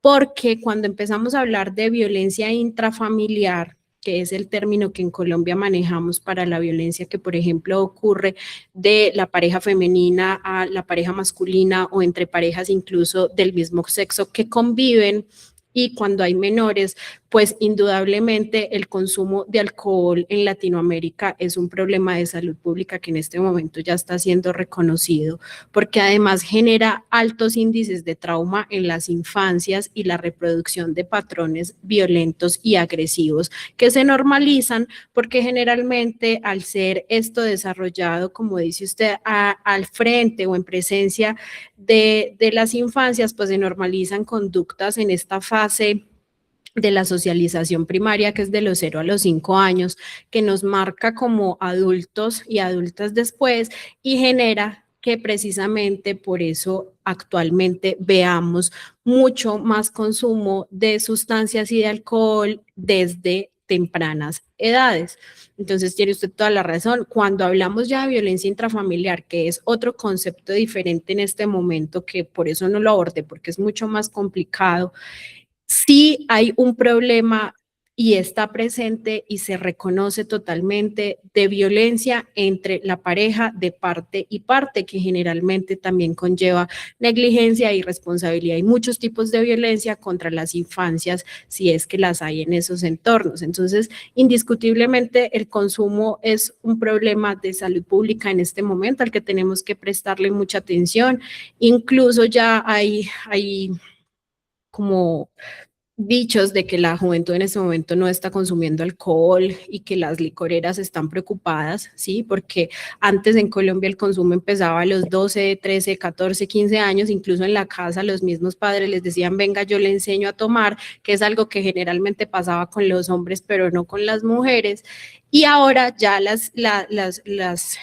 porque cuando empezamos a hablar de violencia intrafamiliar, que es el término que en Colombia manejamos para la violencia que, por ejemplo, ocurre de la pareja femenina a la pareja masculina o entre parejas incluso del mismo sexo que conviven, y cuando hay menores, pues indudablemente el consumo de alcohol en Latinoamérica es un problema de salud pública que en este momento ya está siendo reconocido, porque además genera altos índices de trauma en las infancias y la reproducción de patrones violentos y agresivos que se normalizan porque generalmente al ser esto desarrollado, como dice usted, al frente o en presencia de las infancias, pues se normalizan conductas en esta fase de la socialización primaria, que es de los 0 a los 5 años, que nos marca como adultos y adultas después y genera que precisamente por eso actualmente veamos mucho más consumo de sustancias y de alcohol desde tempranas edades. Entonces tiene usted toda la razón. Cuando hablamos ya de violencia intrafamiliar, que es otro concepto diferente en este momento, que por eso no lo abordé, porque es mucho más complicado, sí hay un problema y está presente y se reconoce totalmente de violencia entre la pareja de parte y parte, que generalmente también conlleva negligencia y responsabilidad. Hay muchos tipos de violencia contra las infancias, si es que las hay en esos entornos. Entonces, indiscutiblemente, el consumo es un problema de salud pública en este momento al que tenemos que prestarle mucha atención. Incluso ya hay como dichos de que la juventud en este momento no está consumiendo alcohol y que las licoreras están preocupadas, ¿sí? Porque antes en Colombia el consumo empezaba a los 12, 13, 14, 15 años, incluso en la casa los mismos padres les decían, venga, yo le enseño a tomar, que es algo que generalmente pasaba con los hombres, pero no con las mujeres. Y ahora ya las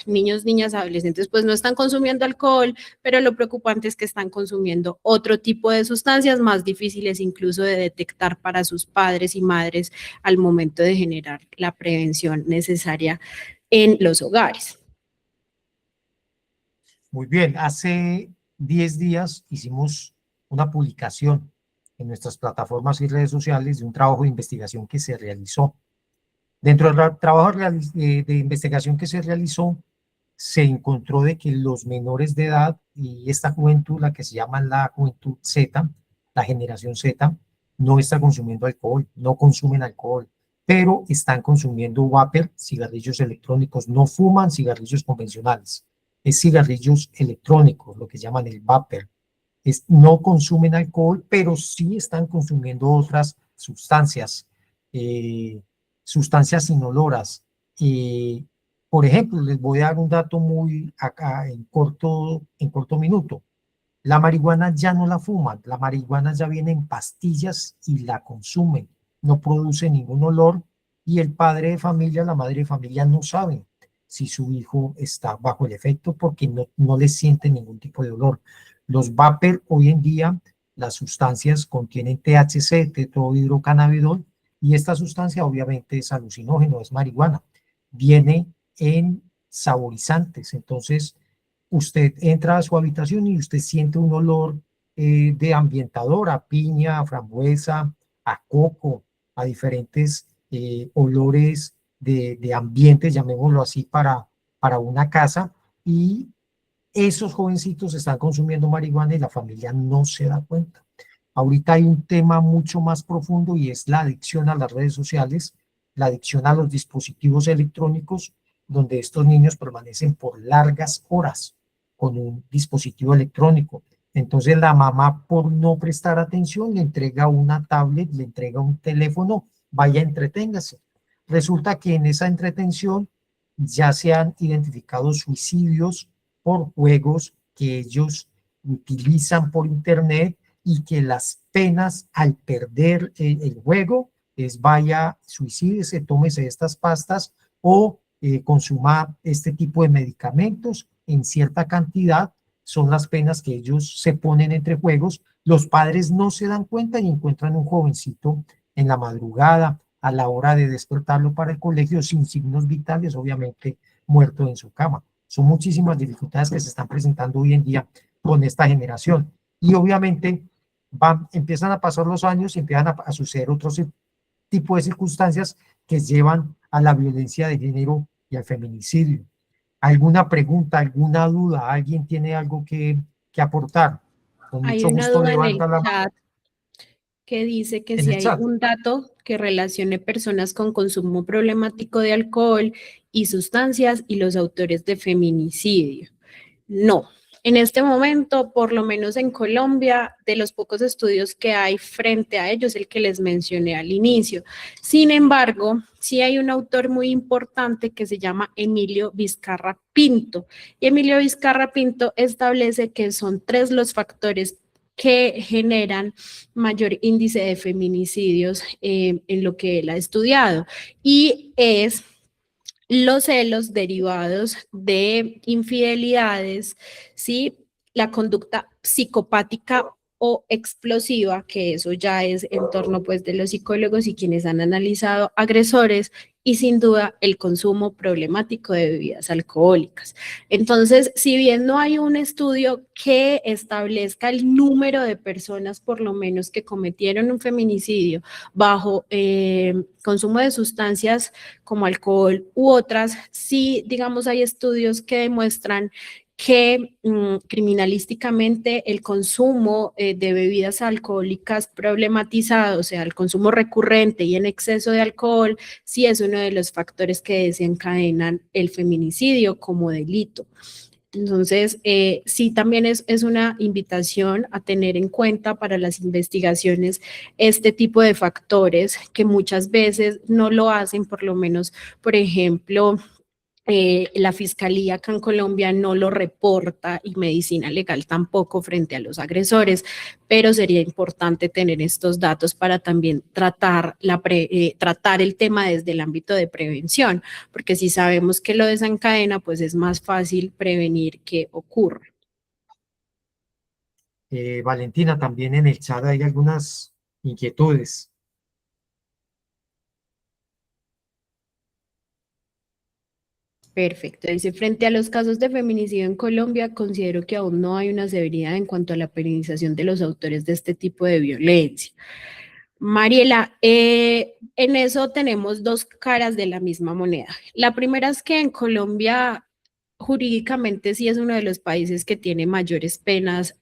niños, niñas, adolescentes, pues no están consumiendo alcohol, pero lo preocupante es que están consumiendo otro tipo de sustancias más difíciles incluso de detectar para sus padres y madres al momento de generar la prevención necesaria en los hogares. Muy bien, hace 10 días hicimos una publicación en nuestras plataformas y redes sociales de un trabajo de investigación que se realizó. Dentro del trabajo de investigación que se realizó, se encontró de que los menores de edad y esta juventud, la que se llama la juventud Z, la generación Z, no está consumiendo alcohol, no consumen alcohol, pero están consumiendo vapor, cigarrillos electrónicos, no fuman cigarrillos convencionales, es cigarrillos electrónicos, lo que llaman el vapor. No consumen alcohol, pero sí están consumiendo otras sustancias, sustancias inoloras. Por ejemplo, les voy a dar un dato muy acá en corto minuto. La marihuana ya no la fuman, la marihuana ya viene en pastillas y la consumen, no produce ningún olor y el padre de familia, la madre de familia no saben si su hijo está bajo el efecto porque no le siente ningún tipo de olor. Los vapor hoy en día, las sustancias contienen THC, tetrohidrocannabinol, y esta sustancia obviamente es alucinógeno, es marihuana. Viene en saborizantes, entonces usted entra a su habitación y usted siente un olor de ambientador, a piña, a frambuesa, a coco, a diferentes olores de ambiente, llamémoslo así, para una casa, y esos jovencitos están consumiendo marihuana y la familia no se da cuenta. Ahorita hay un tema mucho más profundo y es la adicción a las redes sociales, la adicción a los dispositivos electrónicos, donde estos niños permanecen por largas horas con un dispositivo electrónico. Entonces la mamá, por no prestar atención, le entrega una tablet, le entrega un teléfono, vaya, entreténgase. Resulta que en esa entretención ya se han identificado suicidios por juegos que ellos utilizan por internet y que las penas al perder el juego es vaya, suicídese, tómese estas pastas o consuma este tipo de medicamentos en cierta cantidad, son las penas que ellos se ponen entre juegos. Los padres no se dan cuenta y encuentran un jovencito en la madrugada, a la hora de despertarlo para el colegio, sin signos vitales, obviamente muerto en su cama. Son muchísimas dificultades que se están presentando hoy en día con esta generación. Y obviamente empiezan a pasar los años y empiezan a suceder otros tipos de circunstancias que llevan a la violencia de género y al feminicidio. ¿Alguna pregunta, alguna duda? ¿Alguien tiene algo que aportar? Con Hay mucho una gusto duda en el levanta la mano chat que dice que en si el hay chat. un dato que relacione personas con consumo problemático de alcohol y sustancias y los autores de feminicidio. No, en este momento, por lo menos en Colombia, de los pocos estudios que hay frente a ellos, el que les mencioné al inicio. Sin embargo, sí hay un autor muy importante que se llama Emilio Vizcarra Pinto. Y Emilio Vizcarra Pinto establece que son 3 los factores que generan mayor índice de feminicidios en lo que él ha estudiado. Y es los celos derivados de infidelidades, ¿sí? La conducta psicopática o explosiva, que eso ya es en torno pues de los psicólogos y quienes han analizado agresores, y sin duda el consumo problemático de bebidas alcohólicas. Entonces, si bien no hay un estudio que establezca el número de personas por lo menos que cometieron un feminicidio bajo consumo de sustancias como alcohol u otras, sí, digamos, hay estudios que demuestran que criminalísticamente el consumo de bebidas alcohólicas problematizado, o sea, el consumo recurrente y en exceso de alcohol, sí es uno de los factores que desencadenan el feminicidio como delito. Entonces, sí, también es una invitación a tener en cuenta para las investigaciones este tipo de factores que muchas veces no lo hacen, por lo menos, por ejemplo, la fiscalía acá en Colombia no lo reporta y medicina legal tampoco frente a los agresores, pero sería importante tener estos datos para también tratar el tema desde el ámbito de prevención, porque si sabemos que lo desencadena, pues es más fácil prevenir que ocurra. Valentina, también en el chat hay algunas inquietudes. Perfecto. Dice, frente a los casos de feminicidio en Colombia, considero que aún no hay una severidad en cuanto a la penalización de los autores de este tipo de violencia. Mariela, en eso tenemos 2 caras de la misma moneda. La primera es que en Colombia jurídicamente sí es uno de los países que tiene mayores penas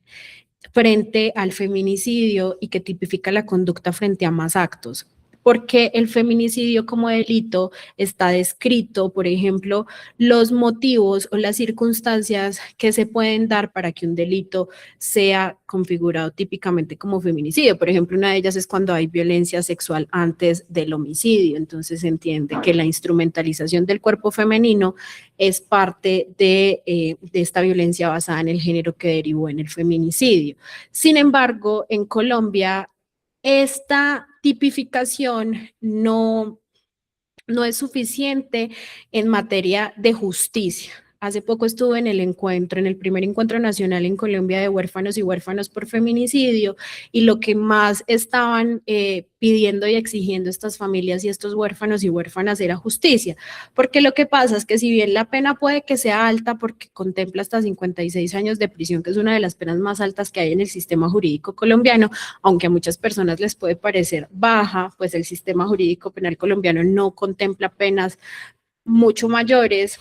frente al feminicidio y que tipifica la conducta frente a más actos. Porque el feminicidio como delito está descrito, por ejemplo, los motivos o las circunstancias que se pueden dar para que un delito sea configurado típicamente como feminicidio. Por ejemplo, una de ellas es cuando hay violencia sexual antes del homicidio. Entonces se entiende que la instrumentalización del cuerpo femenino es parte de esta violencia basada en el género que derivó en el feminicidio. Sin embargo, en Colombia, esta tipificación no es suficiente en materia de justicia. Hace poco estuve en el primer encuentro nacional en Colombia de huérfanos y huérfanas por feminicidio, y lo que más estaban pidiendo y exigiendo estas familias y estos huérfanos y huérfanas era justicia, porque lo que pasa es que si bien la pena puede que sea alta porque contempla hasta 56 años de prisión, que es una de las penas más altas que hay en el sistema jurídico colombiano, aunque a muchas personas les puede parecer baja, pues el sistema jurídico penal colombiano no contempla penas mucho mayores.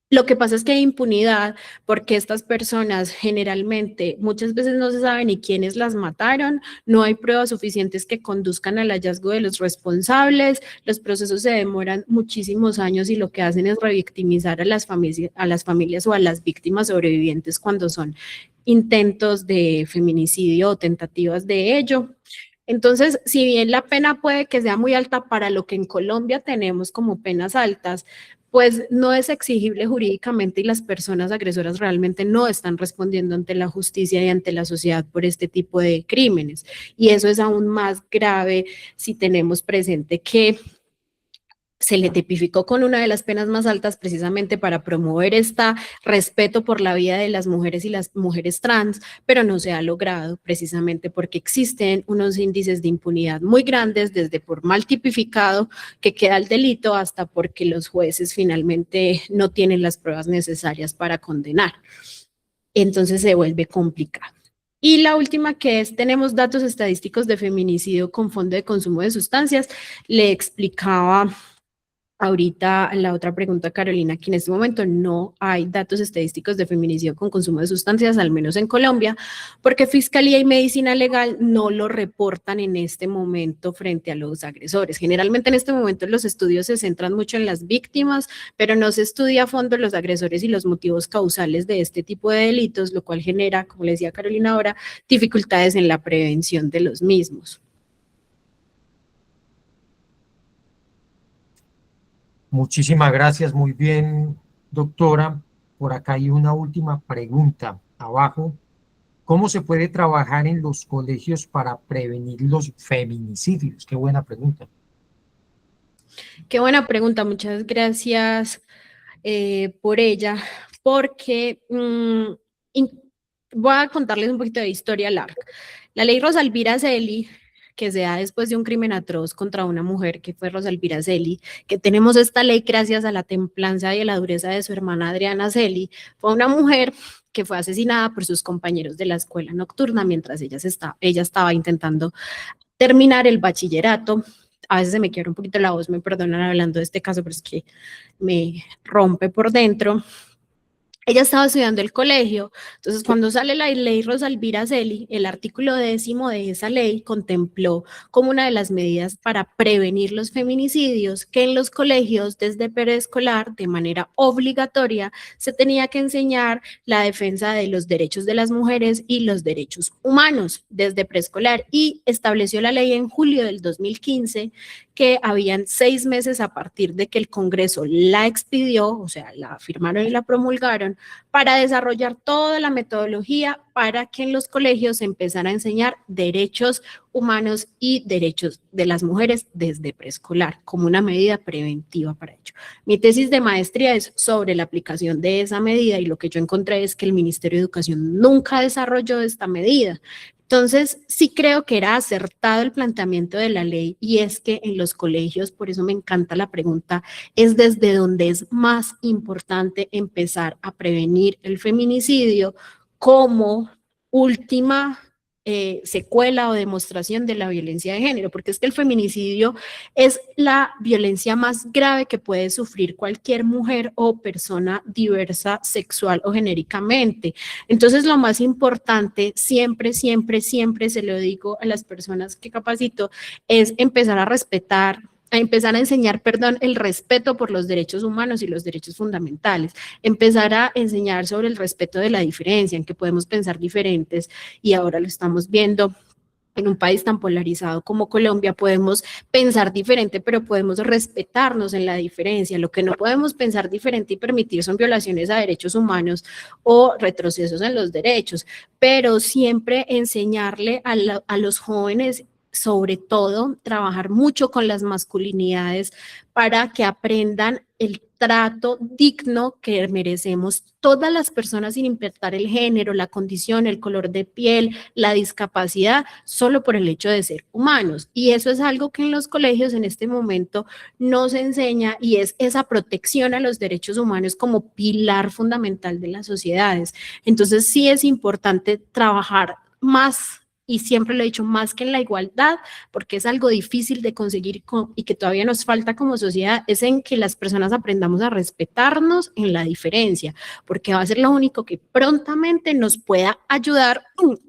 Lo que pasa es que hay impunidad porque estas personas generalmente muchas veces no se sabe ni quiénes las mataron, no hay pruebas suficientes que conduzcan al hallazgo de los responsables, los procesos se demoran muchísimos años y lo que hacen es revictimizar a las familias o a las víctimas sobrevivientes cuando son intentos de feminicidio o tentativas de ello. Entonces, si bien la pena puede que sea muy alta para lo que en Colombia tenemos como penas altas, pues no es exigible jurídicamente y las personas agresoras realmente no están respondiendo ante la justicia y ante la sociedad por este tipo de crímenes. Y eso es aún más grave si tenemos presente que se le tipificó con una de las penas más altas precisamente para promover este respeto por la vida de las mujeres y las mujeres trans, pero no se ha logrado precisamente porque existen unos índices de impunidad muy grandes, desde por mal tipificado que queda el delito hasta porque los jueces finalmente no tienen las pruebas necesarias para condenar. Entonces se vuelve complicado. Y la última que es, tenemos datos estadísticos de feminicidio con fondo de consumo de sustancias. Le explicaba ahorita la otra pregunta, Carolina, que en este momento no hay datos estadísticos de feminicidio con consumo de sustancias, al menos en Colombia, porque Fiscalía y Medicina Legal no lo reportan en este momento frente a los agresores. Generalmente en este momento los estudios se centran mucho en las víctimas, pero no se estudia a fondo los agresores y los motivos causales de este tipo de delitos, lo cual genera, como le decía Carolina ahora, dificultades en la prevención de los mismos. Muchísimas gracias, muy bien, doctora. Por acá hay una última pregunta abajo. ¿Cómo se puede trabajar en los colegios para prevenir los feminicidios? Qué buena pregunta. Qué buena pregunta, muchas gracias por ella, porque voy a contarles un poquito de historia larga. La ley Rosalvira Celi, que se da después de un crimen atroz contra una mujer que fue Rosalvira Celi, que tenemos esta ley gracias a la templanza y a la dureza de su hermana Adriana Celi, fue una mujer que fue asesinada por sus compañeros de la escuela nocturna mientras ella estaba intentando terminar el bachillerato. A veces se me quiebra un poquito la voz, me perdonan hablando de este caso, pero es que me rompe por dentro. Ella estaba estudiando el colegio, entonces cuando sale la ley Rosalvira Celi, el artículo 10º de esa ley contempló como una de las medidas para prevenir los feminicidios que en los colegios desde preescolar de manera obligatoria se tenía que enseñar la defensa de los derechos de las mujeres y los derechos humanos desde preescolar, y estableció la ley en julio del 2015 que habían 6 meses a partir de que el Congreso la expidió, o sea, la firmaron y la promulgaron, para desarrollar toda la metodología para que en los colegios se empezara a enseñar derechos humanos y derechos de las mujeres desde preescolar, como una medida preventiva para ello. Mi tesis de maestría es sobre la aplicación de esa medida y lo que yo encontré es que el Ministerio de Educación nunca desarrolló esta medida. Entonces, sí creo que era acertado el planteamiento de la ley, y es que en los colegios, por eso me encanta la pregunta, es desde donde es más importante empezar a prevenir el feminicidio como última secuela o demostración de la violencia de género, porque es que el feminicidio es la violencia más grave que puede sufrir cualquier mujer o persona diversa sexual o genéricamente. Entonces, lo más importante, siempre se lo digo a las personas que capacito, es empezar a respetar, a empezar a enseñar, el respeto por los derechos humanos y los derechos fundamentales, empezar a enseñar sobre el respeto de la diferencia, en que podemos pensar diferentes, y ahora lo estamos viendo. En un país tan polarizado como Colombia podemos pensar diferente, pero podemos respetarnos en la diferencia. Lo que no podemos pensar diferente y permitir son violaciones a derechos humanos o retrocesos en los derechos, pero siempre enseñarle a los jóvenes, sobre todo, trabajar mucho con las masculinidades para que aprendan el trato digno que merecemos todas las personas sin importar el género, la condición, el color de piel, la discapacidad, solo por el hecho de ser humanos. Y eso es algo que en los colegios en este momento no se enseña, y es esa protección a los derechos humanos como pilar fundamental de las sociedades. Entonces sí es importante trabajar más, y siempre lo he dicho, más que en la igualdad, porque es algo difícil de conseguir y que todavía nos falta como sociedad, es en que las personas aprendamos a respetarnos en la diferencia, porque va a ser lo único que prontamente nos pueda ayudar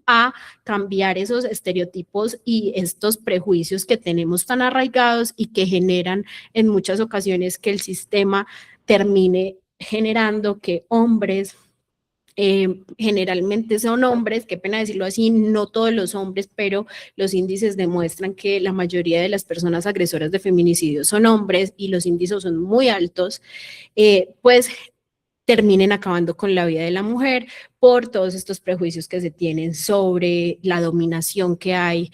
a cambiar esos estereotipos y estos prejuicios que tenemos tan arraigados y que generan en muchas ocasiones que el sistema termine generando que hombres generalmente son hombres, qué pena decirlo así, no todos los hombres, pero los índices demuestran que la mayoría de las personas agresoras de feminicidio son hombres y los índices son muy altos, pues terminen acabando con la vida de la mujer por todos estos prejuicios que se tienen sobre la dominación que hay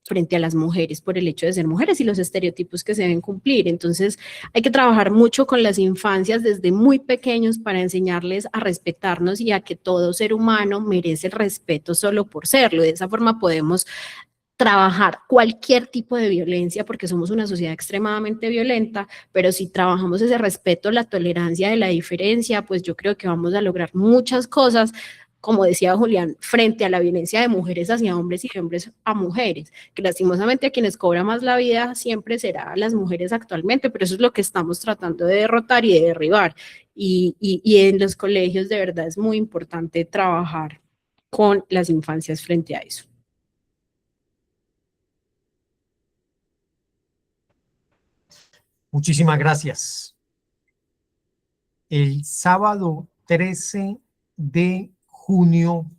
frente a las mujeres por el hecho de ser mujeres y los estereotipos que se deben cumplir. Entonces, hay que trabajar mucho con las infancias desde muy pequeños para enseñarles a respetarnos y a que todo ser humano merece el respeto solo por serlo. De esa forma podemos trabajar cualquier tipo de violencia, porque somos una sociedad extremadamente violenta, pero si trabajamos ese respeto, la tolerancia de la diferencia, pues yo creo que vamos a lograr muchas cosas, como decía Julián, frente a la violencia de mujeres hacia hombres y de hombres a mujeres, que lastimosamente a quienes cobra más la vida siempre será a las mujeres actualmente, pero eso es lo que estamos tratando de derrotar y de derribar. Y en los colegios de verdad es muy importante trabajar con las infancias frente a eso. Muchísimas gracias. El sábado 13 de junio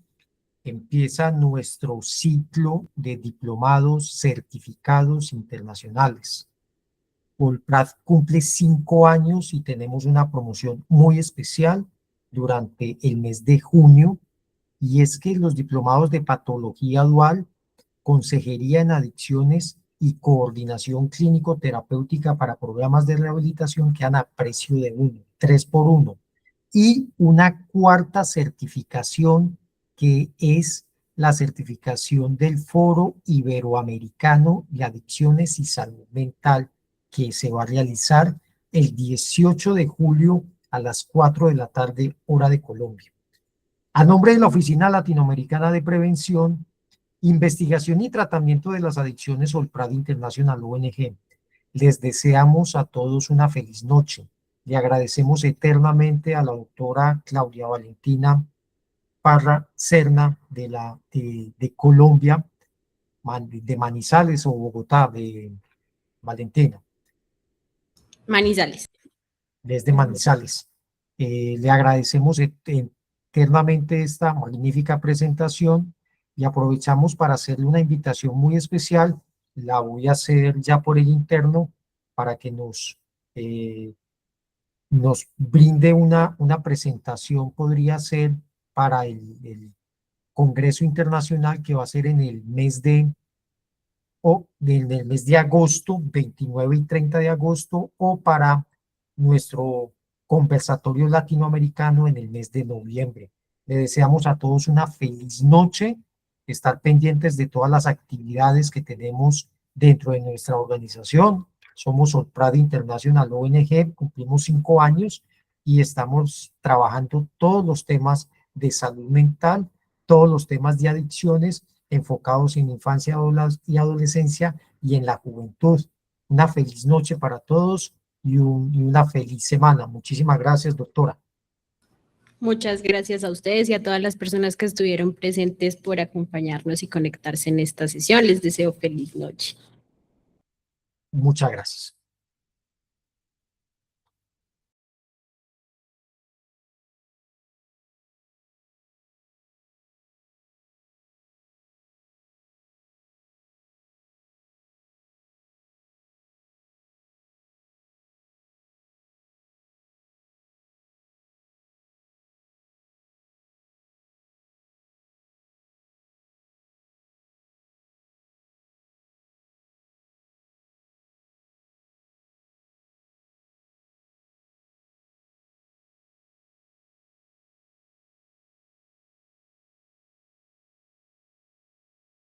empieza nuestro ciclo de diplomados certificados internacionales. Colprat cumple 5 años y tenemos una promoción muy especial durante el mes de junio, y es que los diplomados de patología dual, consejería en adicciones y coordinación clínico-terapéutica para programas de rehabilitación quedan a precio de 3 por 1. Y una cuarta certificación que es la certificación del Foro Iberoamericano de Adicciones y Salud Mental, que se va a realizar el 18 de julio a las 4 de la tarde, hora de Colombia. A nombre de la Oficina Latinoamericana de Prevención, Investigación y Tratamiento de las Adicciones Olprado Internacional ONG, les deseamos a todos una feliz noche. Le agradecemos eternamente a la doctora Claudia Valentina Parra Serna de Colombia, de Manizales o Bogotá, de Valentina. Manizales. Desde Manizales. Le agradecemos eternamente esta magnífica presentación y aprovechamos para hacerle una invitación muy especial. La voy a hacer ya por el interno para que nos brinde una presentación, podría ser para el Congreso Internacional que va a ser en el mes de agosto, 29 y 30 de agosto, o para nuestro conversatorio latinoamericano en el mes de noviembre. Le deseamos a todos una feliz noche, estar pendientes de todas las actividades que tenemos dentro de nuestra organización. Somos Olprado International ONG, cumplimos 5 años y estamos trabajando todos los temas de salud mental, todos los temas de adicciones, enfocados en infancia y adolescencia y en la juventud. Una feliz noche para todos y una feliz semana. Muchísimas gracias, doctora. Muchas gracias a ustedes y a todas las personas que estuvieron presentes por acompañarnos y conectarse en esta sesión. Les deseo feliz noche. Muchas gracias.